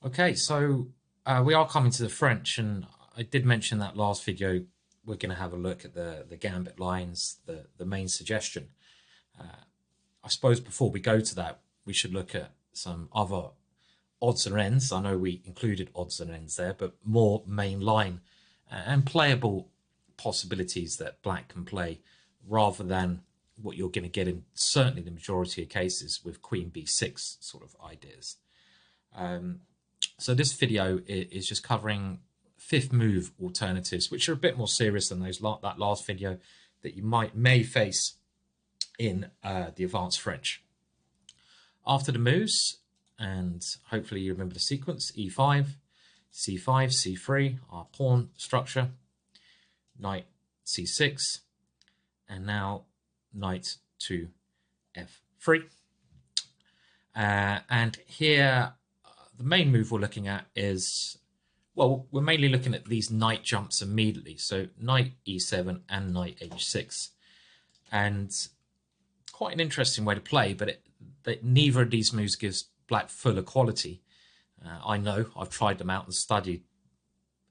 Okay, so we are coming to the French, and I did mention that last video. We're going to have a look at the gambit lines, the main suggestion. I suppose before we go to that, we should look at some other odds and ends. I know we included odds and ends there, but more main line and playable possibilities that black can play rather than what you're going to get in certainly the majority of cases with Queen B6 sort of ideas. So this video is just covering fifth move alternatives, which are a bit more serious than that last video that you may face in the advanced French. After the moves, and hopefully you remember the sequence: E5, C5, C3, our pawn structure, knight C6, and now knight to F3. And here, the main move we're looking at is, well, we're mainly looking at these knight jumps immediately. So knight E7 and knight H6. And quite an interesting way to play, but neither of these moves gives black full equality. I know, I've tried them out and studied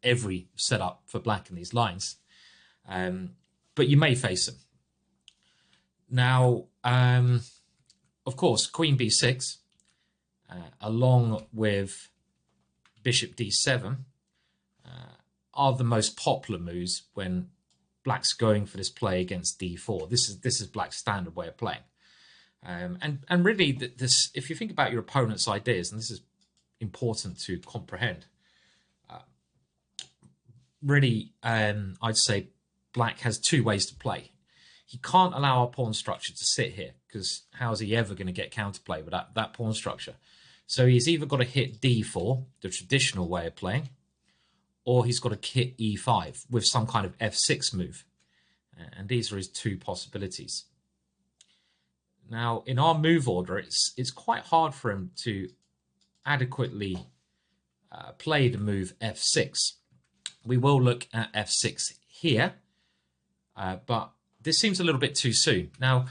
every setup for black in these lines. But you may face them. Now, of course, Queen B6, along with Bishop D7, are the most popular moves when black's going for this play against D4. This is black's standard way of playing. And really, this, if you think about your opponent's ideas, and this is important to comprehend, really, I'd say black has two ways to play. He can't allow our pawn structure to sit here, because how is he ever going to get counterplay with that pawn structure? So he's either got to hit D4, the traditional way of playing, or he's got to hit E5 with some kind of F6 move. And these are his two possibilities. Now, in our move order, it's quite hard for him to adequately play the move F6. We will look at F6 here, but this seems a little bit too soon. Now,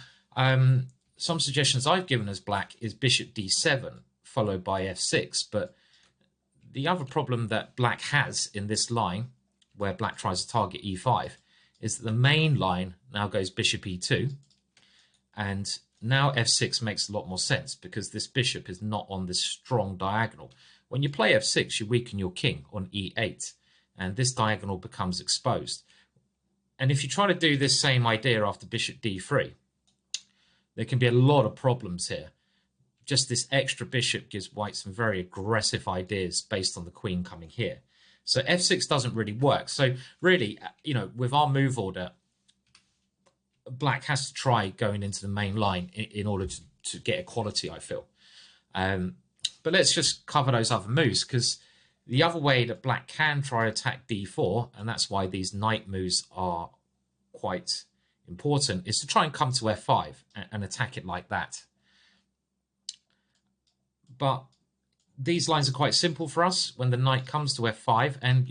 some suggestions I've given as black is Bishop D7 followed by F6, but the other problem that black has in this line, where black tries to target E5, is that the main line now goes Bishop E2, and now F6 makes a lot more sense because this bishop is not on this strong diagonal. When you play F6, you weaken your king on E8, and this diagonal becomes exposed. And if you try to do this same idea after Bishop D3, there can be a lot of problems here. Just this extra bishop gives white some very aggressive ideas based on the queen coming here. So F6 doesn't really work. So really, with our move order, black has to try going into the main line in order to get equality, I feel. But let's just cover those other moves, because the other way that black can try to attack D4, and that's why these knight moves are quite important, is to try and come to F5 and attack it like that. But these lines are quite simple for us when the knight comes to F5, and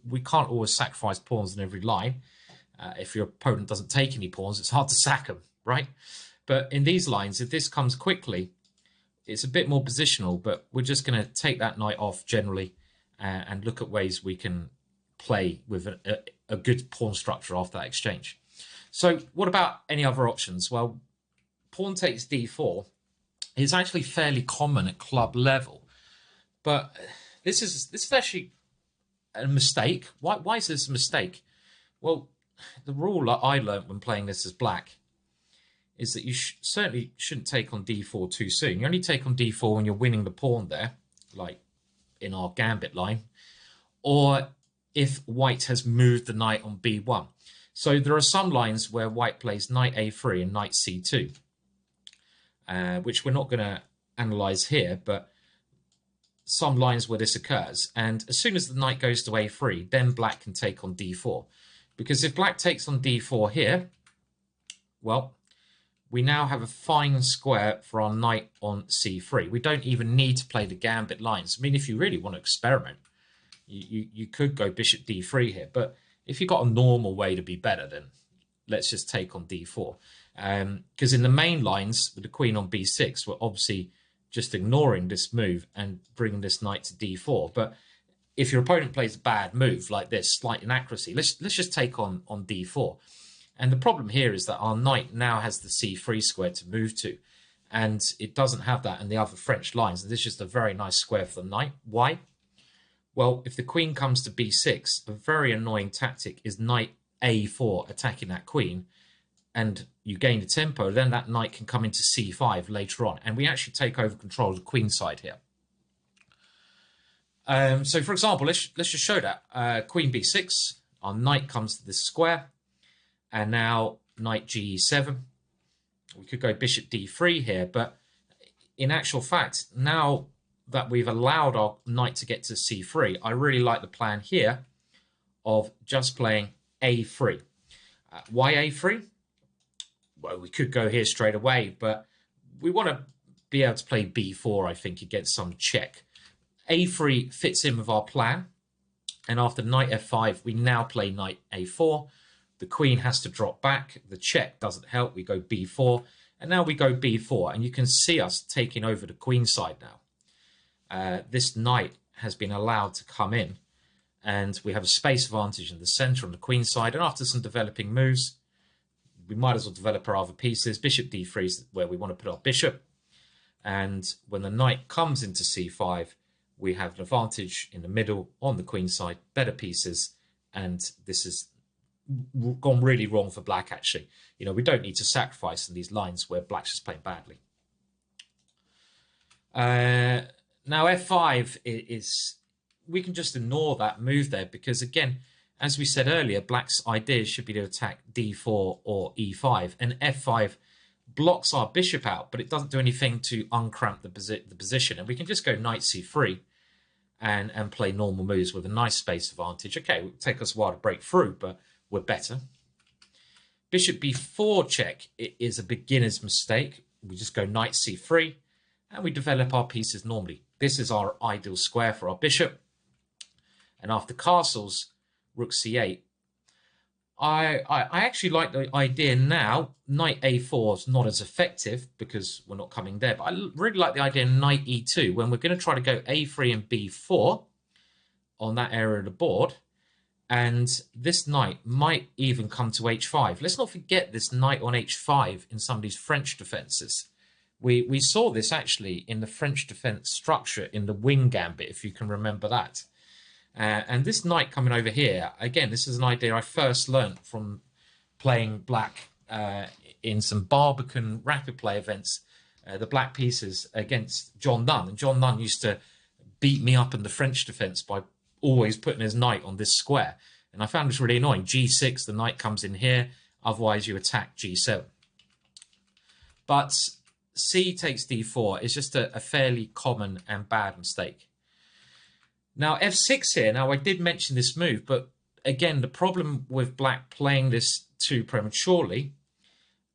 we can't always sacrifice pawns in every line. If your opponent doesn't take any pawns, it's hard to sack them, right? But in these lines, if this comes quickly, it's a bit more positional, but we're just going to take that knight off generally and look at ways we can play with a good pawn structure after that exchange. So what about any other options? Well, pawn takes D4 is actually fairly common at club level, but this is actually a mistake. Why is this a mistake? Well, the rule that I learned when playing this as black is that you certainly shouldn't take on D4 too soon. You only take on D4 when you're winning the pawn there, like in our gambit line, or if white has moved the knight on B1. So there are some lines where white plays knight A3 and knight C2, which we're not going to analyze here, but some lines where this occurs. And as soon as the knight goes to A3, then black can take on D4. Because if black takes on D4 here, well, we now have a fine square for our knight on C3. We don't even need to play the gambit lines. I mean, if you really want to experiment, you could go Bishop D3 here. But if you've got a normal way to be better, then let's just take on D4. Because in the main lines with the queen on B6, we're obviously just ignoring this move and bringing this knight to d4. But if your opponent plays a bad move like this, slight inaccuracy, let's just take on d4. And the problem here is that our knight now has the c3 square to move to, and it doesn't have that in the other French lines. And this is just a very nice square for the knight. Why? Well, if the queen comes to b6, a very annoying tactic is knight a4 attacking that queen, and you gain the tempo, then that knight can come into c5 later on, and we actually take over control of the queen side here. So, for example, let's just show that. Queen b6, our knight comes to this square, and now knight g7. We could go bishop d3 here, but in actual fact, now that we've allowed our knight to get to c3, I really like the plan here of just playing a3. Why a3? Well, we could go here straight away, but we want to be able to play b4, I think, against some check. a3 fits in with our plan, and after knight f5, we now play knight a4. The queen has to drop back. The check doesn't help. We go b4, and now we go b4, and you can see us taking over the queen side now. This knight has been allowed to come in, and we have a space advantage in the center on the queen side, and after some developing moves, we might as well develop our other pieces. Bishop d3 is where we want to put our bishop, and when the knight comes into c5, we have an advantage in the middle on the queen side, better pieces, and this has gone really wrong for black, actually. You know, we don't need to sacrifice in these lines where black's just playing badly. Now f5 is, we can just ignore that move there, because again, as we said earlier, black's ideas should be to attack d4 or e5, and f5 blocks our bishop out, but it doesn't do anything to uncramp the position. And we can just go knight c3 and play normal moves with a nice space advantage. Okay, it will take us a while to break through, but we're better. Bishop b4 check is a beginner's mistake. We just go knight c3 and we develop our pieces normally. This is our ideal square for our bishop. And after castles, rook c8. I actually like the idea now. Knight a4 is not as effective because we're not coming there. But I really like the idea knight e2 when we're going to try to go a3 and b4 on that area of the board. And this knight might even come to h5. Let's not forget this knight on h5 in some of these French defenses. We saw this actually in the French defense structure in the wing gambit, if you can remember that. And this knight coming over here, again, this is an idea I first learned from playing black in some Barbican rapid play events, the black pieces against John Nunn. And John Nunn used to beat me up in the French defense by always putting his knight on this square. And I found this really annoying. g6, the knight comes in here, otherwise you attack g7. But c takes d4 is just a fairly common and bad mistake. Now, f6 here. Now, I did mention this move, but again, the problem with black playing this too prematurely,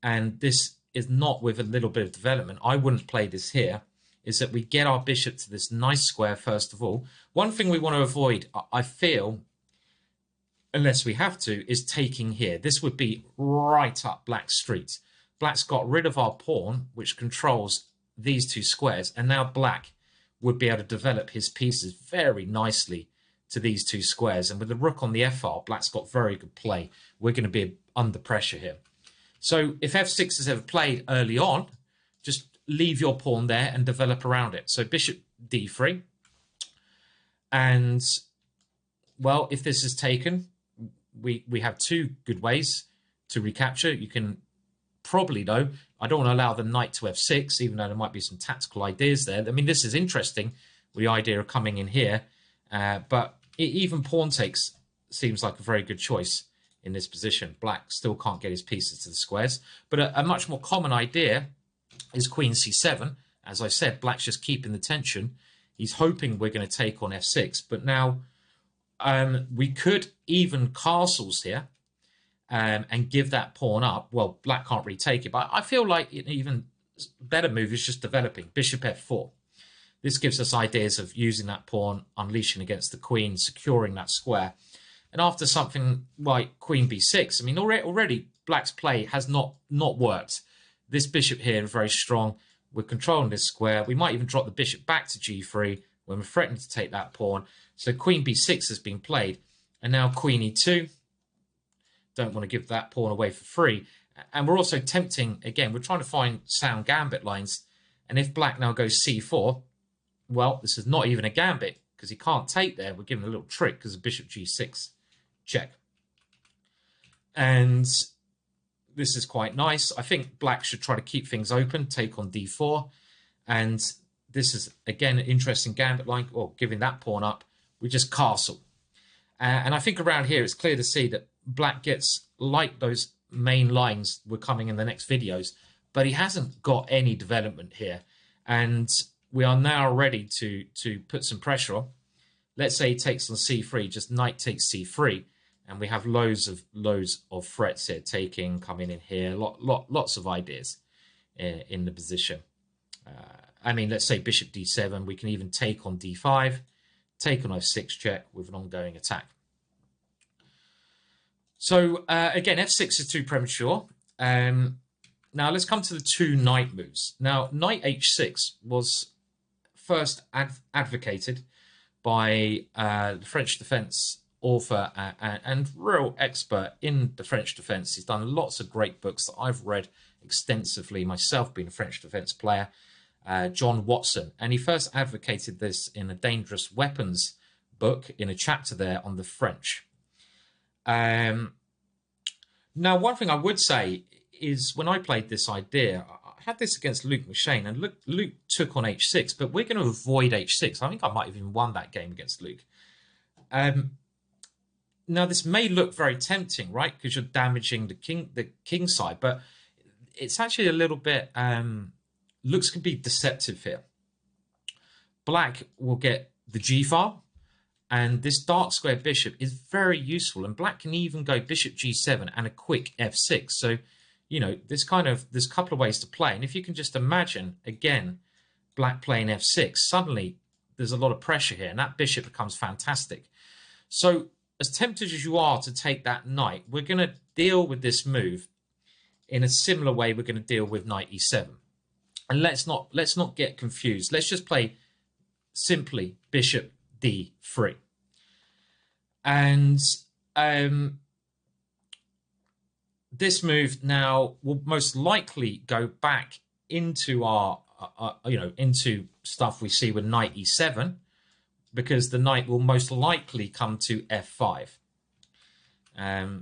and this is not with a little bit of development, I wouldn't play this here, is that we get our bishop to this nice square, first of all. One thing we want to avoid, I feel, unless we have to, is taking here. This would be right up black's street. Black's got rid of our pawn, which controls these two squares, and now black would be able to develop his pieces very nicely to these two squares. And with the rook on the f-file, black's got very good play. We're going to be under pressure here. So if f6 is ever played early on, just leave your pawn there and develop around it. So bishop d3. And, well, if this is taken, we have two good ways to recapture. You can probably, though, I don't want to allow the knight to f6, even though there might be some tactical ideas there. I mean, this is interesting, the idea of coming in here. But even pawn takes seems like a very good choice in this position. Black still can't get his pieces to the squares. But a much more common idea is queen c7. As I said, black's just keeping the tension. He's hoping we're going to take on f6. But now we could even castles here. And give that pawn up. Well, black can't really take it, but I feel like an even better move is just developing. Bishop f4. This gives us ideas of using that pawn, unleashing against the queen, securing that square. And after something like queen b6, I mean, already black's play has not worked. This bishop here is very strong. We're controlling this square. We might even drop the bishop back to g3 when we're threatening to take that pawn. So queen b6 has been played. And now queen e2. Don't want to give that pawn away for free. And we're also tempting, again, we're trying to find sound gambit lines. And if black now goes c4, well, this is not even a gambit because he can't take there. We're giving a little trick because of bishop g6 check. And this is quite nice. I think black should try to keep things open, take on d4. And this is, again, an interesting gambit line, or giving that pawn up. We just castle. And I think around here, it's clear to see that black gets, like those main lines were coming in the next videos, but he hasn't got any development here. And we are now ready to put some pressure on. Let's say he takes on c3, just knight takes c3, and we have loads of threats here, taking, coming in here, lots of ideas in the position. I mean, let's say bishop d7, we can even take on d5, take on f6 check with an ongoing attack. So again, f6 is too premature. Now let's come to the two knight moves. Now, knight h6 was first advocated by the French defense author and real expert in the French defense. He's done lots of great books that I've read extensively, myself being a French defense player, John Watson. And he first advocated this in a Dangerous Weapons book in a chapter there on the French. Now, one thing I would say is when I played this idea, I had this against Luc Moshane, and Luc took on h6, but we're going to avoid h6. I think I might have even won that game against Luc. Now, this may look very tempting, right? Because you're damaging the king side, but it's actually a little bit, looks can be deceptive here. Black will get the g file, and this dark square bishop is very useful, and black can even go bishop g7 and a quick f6. So, you know, there's a couple of ways to play. And if you can just imagine, again, black playing f6, suddenly there's a lot of pressure here, and that bishop becomes fantastic. So as tempted as you are to take that knight, we're going to deal with this move in a similar way we're going to deal with knight e7. And let's not get confused. Let's just play simply bishop d3. And this move now will most likely go back into our, into stuff we see with knight e7, because the knight will most likely come to f5.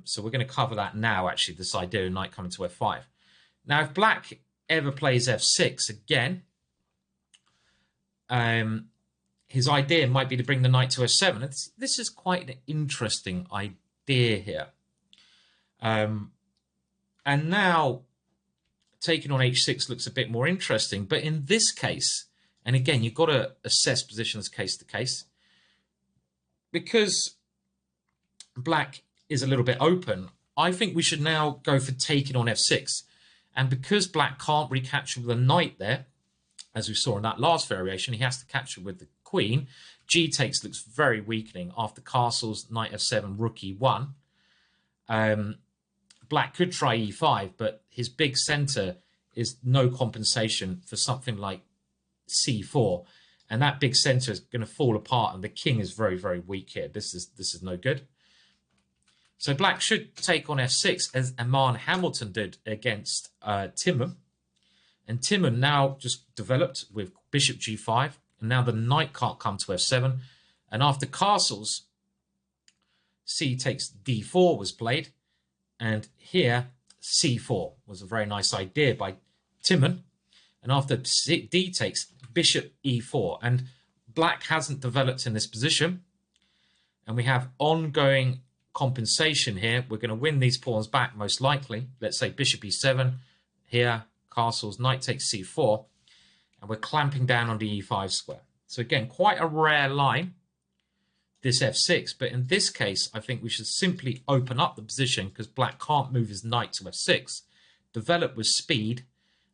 So we're going to cover that now, actually, this idea of knight coming to f5. Now, if black ever plays f6 again, his idea might be to bring the knight to f7. This is quite an interesting idea here. And now taking on h6 looks a bit more interesting. But in this case, and again, you've got to assess positions case to case, because black is a little bit open, I think we should now go for taking on f6. And because black can't recapture with a knight there, as we saw in that last variation, he has to capture with the queen. G takes looks very weakening after castles, knight f7, rook e1. Black could try e5, but his big center is no compensation for something like c4. And that big center is going to fall apart, and the king is very, very weak here. This is no good. So black should take on f6, as Armand Hamilton did against Timon. And Timon now just developed with bishop g5, and now the knight can't come to f7. And after castles, c takes d4 was played. And here, c4 was a very nice idea by Timon. And after d takes, bishop e4. And black hasn't developed in this position. And we have ongoing compensation here. We're going to win these pawns back, most likely. Let's say bishop e7. Here, castles, knight takes c4. And we're clamping down on the e5 square. So again, quite a rare line, this f6. But in this case, I think we should simply open up the position, because black can't move his knight to f6, develop with speed,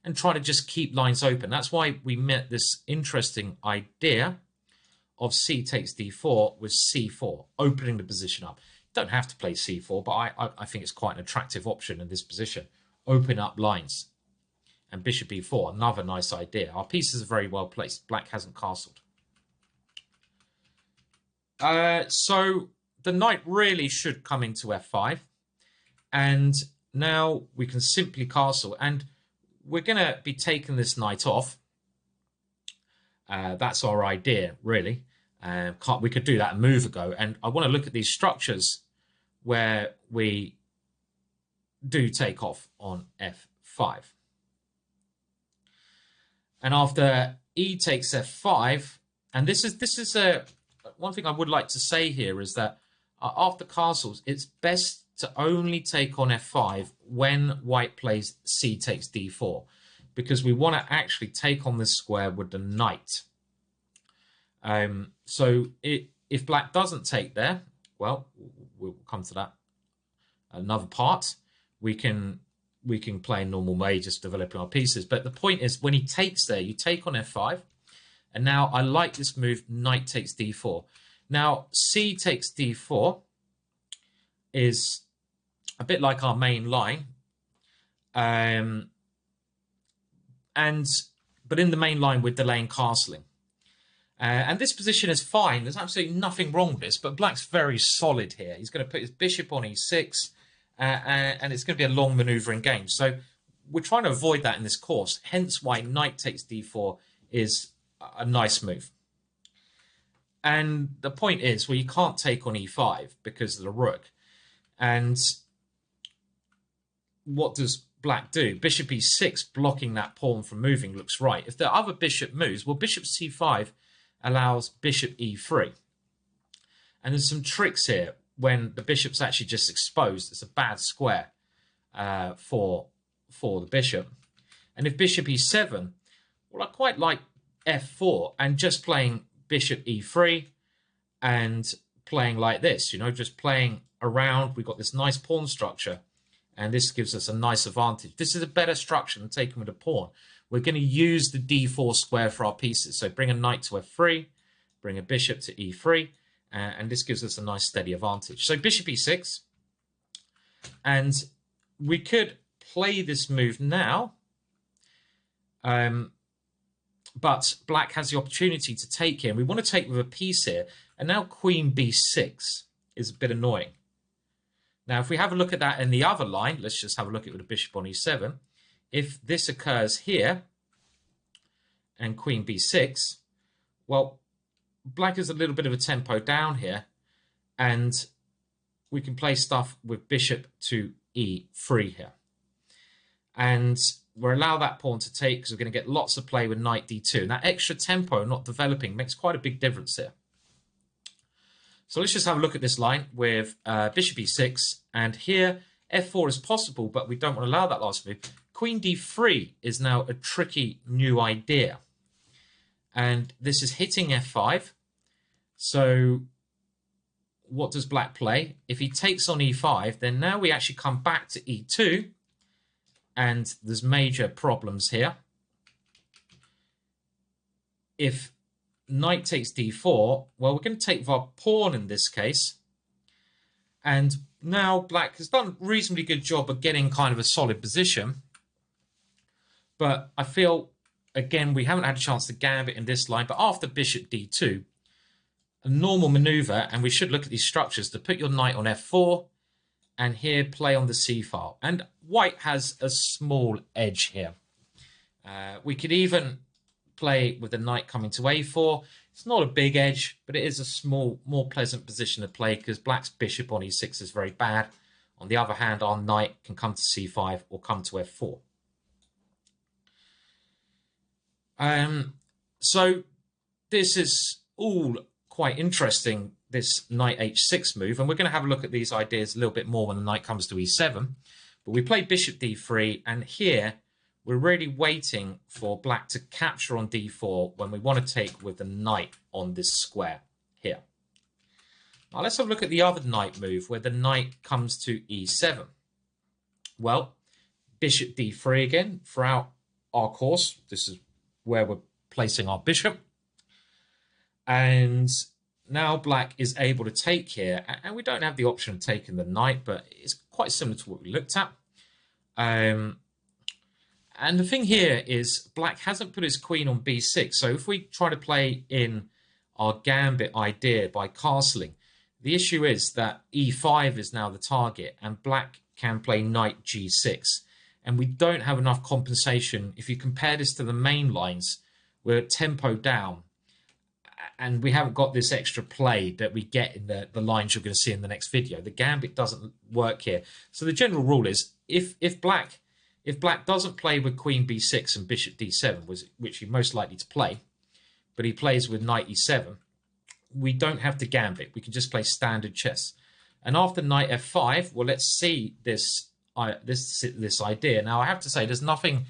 and try to just keep lines open. That's why we met this interesting idea of c takes d4 with c4, opening the position up. You don't have to play c4, but I think it's quite an attractive option in this position. Open up lines and bishop e4, another nice idea. Our pieces are very well placed. Black hasn't castled. So the knight really should come into f5. And now we can simply castle. And we're going to be taking this knight off. That's our idea, really. We could do that a move ago. And I want to look at these structures where we do take off on f5. And after e takes f5, and this is one thing I would like to say here is that after castles, it's best to only take on f5 when white plays c takes d4, because we want to actually take on this square with the knight. So if black doesn't take there, well, we'll come to that another part. We can play in normal way, just developing our pieces. But the point is, when he takes there, you take on f5. And now I like this move, knight takes d4. Now, c takes d4 is a bit like our main line. But in the main line, we're delaying castling. And this position is fine. There's absolutely nothing wrong with this, but black's very solid here. He's going to put his bishop on e6, and it's going to be a long maneuvering game. So we're trying to avoid that in this course, hence why knight takes d4 is a nice move. And the point is, well, you can't take on e5 because of the rook. And what does black do? Bishop e6 blocking that pawn from moving looks right. If the other bishop moves, well, bishop c5 allows bishop e3. And there's some tricks here when the bishop's actually just exposed. It's a bad square for the bishop. And if bishop e7, well, I quite like f4 and just playing bishop e3 and playing like this, you know, just playing around. We've got this nice pawn structure, and this gives us a nice advantage. This is a better structure than taking with a pawn. We're going to use the d4 square for our pieces. So bring a knight to f3, bring a bishop to e3, and this gives us a nice steady advantage. So bishop e6, and we could play this move now, but black has the opportunity to take here. And we want to take with a piece here, and now queen b6 is a bit annoying. Now, if we have a look at that in the other line, let's just have a look at it with a bishop on e7. If this occurs here and queen b6, well, black is a little bit of a tempo down here, and we can play stuff with bishop to e3 here. And we'll allow that pawn to take because we're going to get lots of play with knight d2. And that extra tempo not developing makes quite a big difference here. So let's just have a look at this line with bishop e6. And here, f4 is possible, but we don't want to allow that last move. Queen d3 is now a tricky new idea. And this is hitting f5. So what does black play? If he takes on e5, then now we actually come back to e2. And there's major problems here. If knight takes d4, well, we're going to take our pawn in this case. And now black has done a reasonably good job of getting kind of a solid position. But I feel, again, we haven't had a chance to gambit in this line. But after bishop d2, a normal maneuver, and we should look at these structures, to put your knight on f4, and here play on the c file. And white has a small edge here. We could even play with the knight coming to a4. It's not a big edge, but it is a small, more pleasant position to play because black's bishop on e6 is very bad. On the other hand, our knight can come to c5 or come to f4. So this is all quite interesting, this knight h6 move, and we're going to have a look at these ideas a little bit more when the knight comes to e7. But we play bishop d3, and here we're really waiting for black to capture on d4 when we want to take with the knight on this square here. Now let's have a look at the other knight move where the knight comes to e7. Well, bishop d3 again throughout our course. This is where we're placing our bishop. And now black is able to take here, and we don't have the option of taking the knight, but it's quite similar to what we looked at. And the thing here is black hasn't put his queen on b6. So if we try to play in our gambit idea by castling, the issue is that e5 is now the target and black can play knight g6. And we don't have enough compensation. If you compare this to the main lines, we're tempo down. And we haven't got this extra play that we get in the lines you're going to see in the next video. The gambit doesn't work here. So the general rule is if black doesn't play with queen b6 and bishop d7, which he's most likely to play, but he plays with knight e7, we don't have to gambit. We can just play standard chess. And after knight f5, well, let's see this idea. Now, I have to say, there's nothing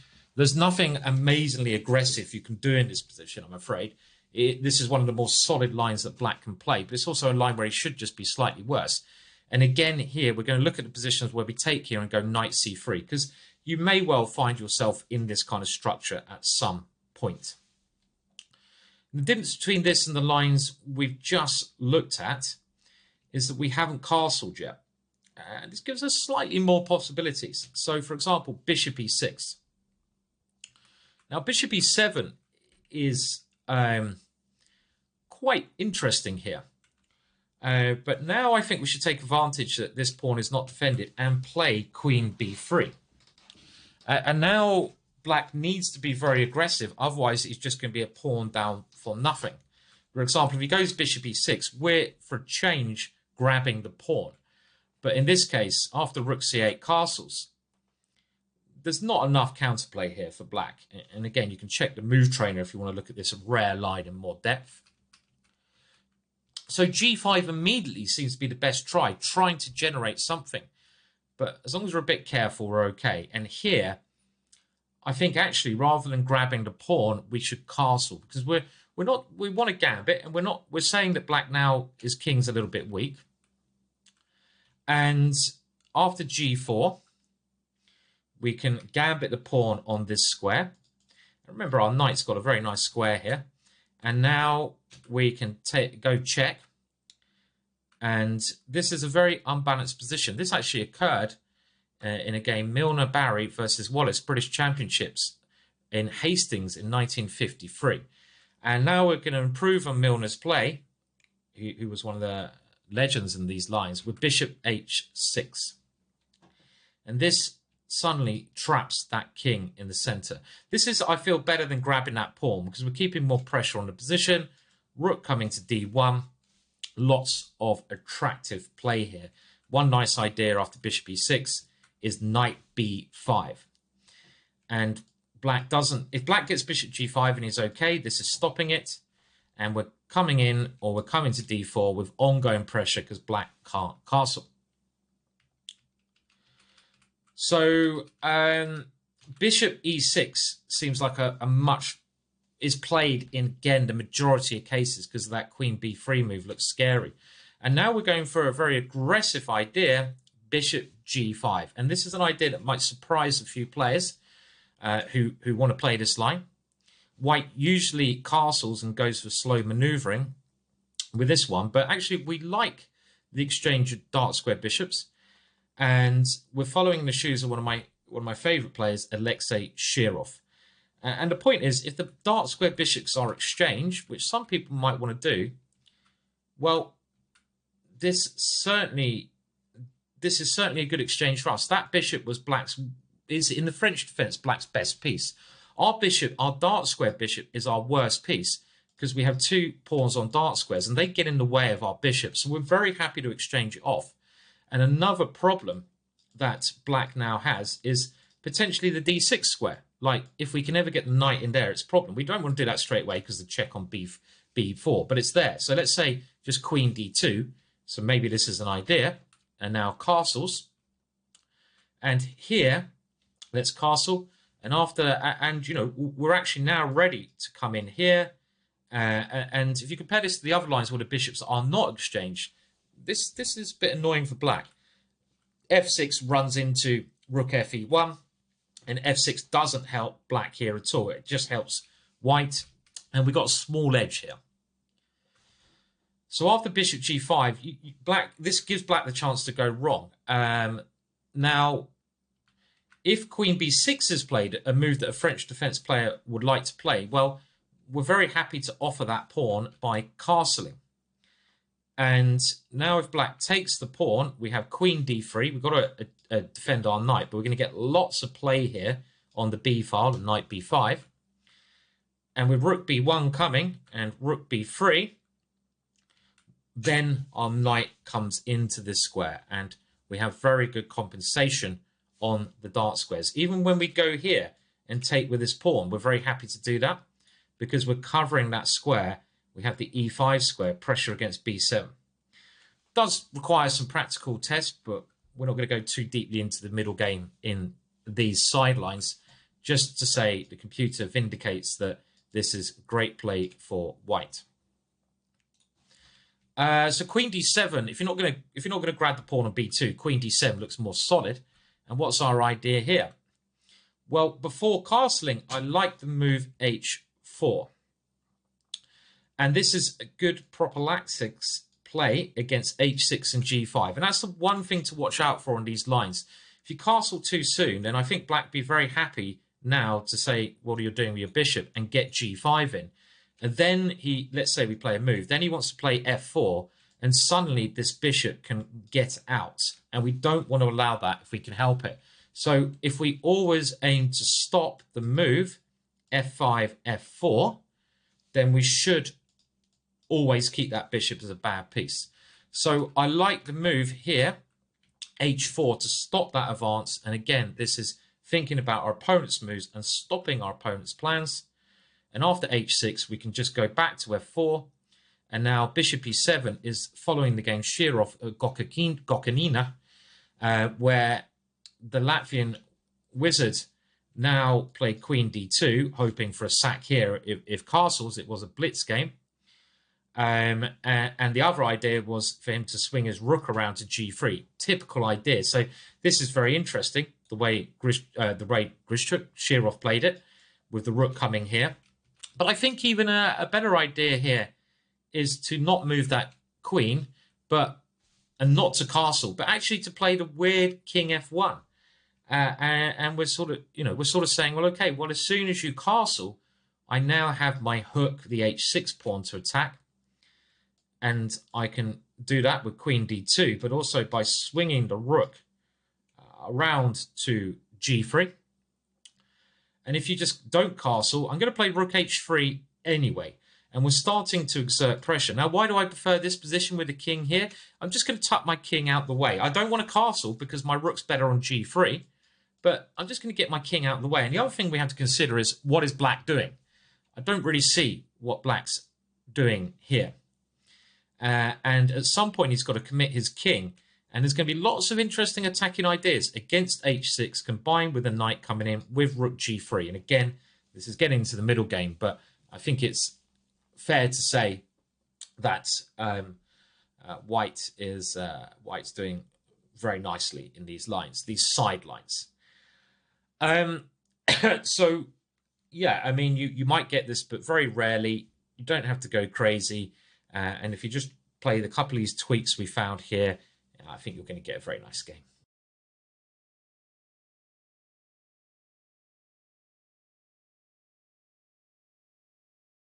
amazingly aggressive you can do in this position, I'm afraid. This is one of the more solid lines that black can play, but it's also a line where he should just be slightly worse. And again, here, we're going to look at the positions where we take here and go knight c3, because you may well find yourself in this kind of structure at some point. The difference between this and the lines we've just looked at is that we haven't castled yet. And this gives us slightly more possibilities. So, for example, bishop e6. Now, bishop e7 is quite interesting here. But now I think we should take advantage that this pawn is not defended and play queen b3. And now black needs to be very aggressive. Otherwise, it's just going to be a pawn down for nothing. For example, if he goes bishop e6, we're, for a change, grabbing the pawn. But in this case, after rook c8 castles, there's not enough counterplay here for black. And again, you can check the move trainer if you want to look at this rare line in more depth. So g5 immediately seems to be the best try, trying to generate something. But as long as we're a bit careful, we're okay. And here, I think actually, rather than grabbing the pawn, we should castle, because we want to gambit, and we're saying that black now his king's a little bit weak. And after g4, we can gambit the pawn on this square. Remember, our knight's got a very nice square here. And now we can go check. And this is a very unbalanced position. This actually occurred in a game, Milner-Barry versus Wallace, British Championships in Hastings in 1953. And now we're going to improve on Milner's play, who was one of the legends in these lines, with bishop h6. And this suddenly traps that king in the center. This is, I feel, better than grabbing that pawn because we're keeping more pressure on the position. Rook coming to d1. Lots of attractive play here. One nice idea after bishop e6 is knight b5. And black doesn't, if black gets bishop g5 and he's okay, this is stopping it. And we're coming in, or we're coming to d4 with ongoing pressure because black can't castle. So bishop e6 seems like a much is played in, again, the majority of cases because that queen b3 move looks scary. And now we're going for a very aggressive idea, bishop g5. And this is an idea that might surprise a few players who want to play this line. White usually castles and goes for slow maneuvering with this one, but actually we like the exchange of dark square bishops. And we're following the shoes of one of my favorite players, Alexei Shirov. And the point is, if the dark square bishops are exchanged, which some people might want to do, well, this is certainly a good exchange for us. That bishop is in the French defense black's best piece. Our dark square bishop is our worst piece because we have two pawns on dark squares and they get in the way of our bishop. So we're very happy to exchange it off. And another problem that black now has is potentially the d6 square. Like, if we can ever get the knight in there, it's a problem. We don't want to do that straight away because the check on b4, but it's there. So let's say just queen d2. So maybe this is an idea. And now castles. And here, let's castle. And after, and you know, we're actually now ready to come in here. And if you compare this to the other lines where the bishops are not exchanged, this is a bit annoying for black. f6 runs into rook fe1, and f6 doesn't help black here at all. It just helps white, and we've got a small edge here. So after bishop g5, this gives black the chance to go wrong. Now, if queen b6 is played, a move that a French defense player would like to play, well, we're very happy to offer that pawn by castling. And now if black takes the pawn, we have queen d3. We've got to defend our knight, but we're going to get lots of play here on the b file and knight b5. And with rook b1 coming and rook b3, then our knight comes into this square. And we have very good compensation on the dark squares. Even when we go here and take with this pawn, we're very happy to do that because we're covering that square. We have the e5 square, pressure against b7. Does require some practical tests, but we're not going to go too deeply into the middle game in these sidelines. Just to say the computer vindicates that this is great play for white. So queen d7. If you're not going to grab the pawn on b2, queen d7 looks more solid. And what's our idea here? Well, before castling, I like the move h4. And this is a good prophylactics play against h6 and g5. And that's the one thing to watch out for on these lines. If you castle too soon, then I think black be very happy now to say what you're doing with your bishop and get g5 in. And then let's say we play a move. Then he wants to play f4. And suddenly this bishop can get out. And we don't want to allow that if we can help it. So if we always aim to stop the move, f5, f4, then we should always keep that bishop as a bad piece. So I like the move here, h4, to stop that advance. And again, this is thinking about our opponent's moves and stopping our opponent's plans. And after h6, we can just go back to f4. And now bishop e7 is following the game Shirov Gokanina, where the Latvian wizard now played queen d2, hoping for a sack here if castles. It was a blitz game. And the other idea was for him to swing his rook around to g3. Typical idea. So this is very interesting, the way Shirov played it, with the rook coming here. But I think even a better idea here is to not move that queen, and not to castle, but actually to play the weird king f1. And we're sort of saying, well, okay, well, as soon as you castle, I now have my hook, the h6 pawn, to attack. And I can do that with queen d2, but also by swinging the rook around to g3. And if you just don't castle, I'm going to play rook h3 anyway. And we're starting to exert pressure. Now, why do I prefer this position with the king here? I'm just going to tuck my king out the way. I don't want to castle because my rook's better on g3. But I'm just going to get my king out of the way. And the other thing we have to consider is, what is black doing? I don't really see what black's doing here. And at some point, he's got to commit his king. And there's going to be lots of interesting attacking ideas against h6, combined with a knight coming in with rook g3. And again, this is getting into the middle game, but I think it's fair to say that white's doing very nicely in these lines, these side lines. So, yeah, I mean, you might get this, but very rarely. You don't have to go crazy. And if you just play the couple of these tweaks we found here, I think you're going to get a very nice game.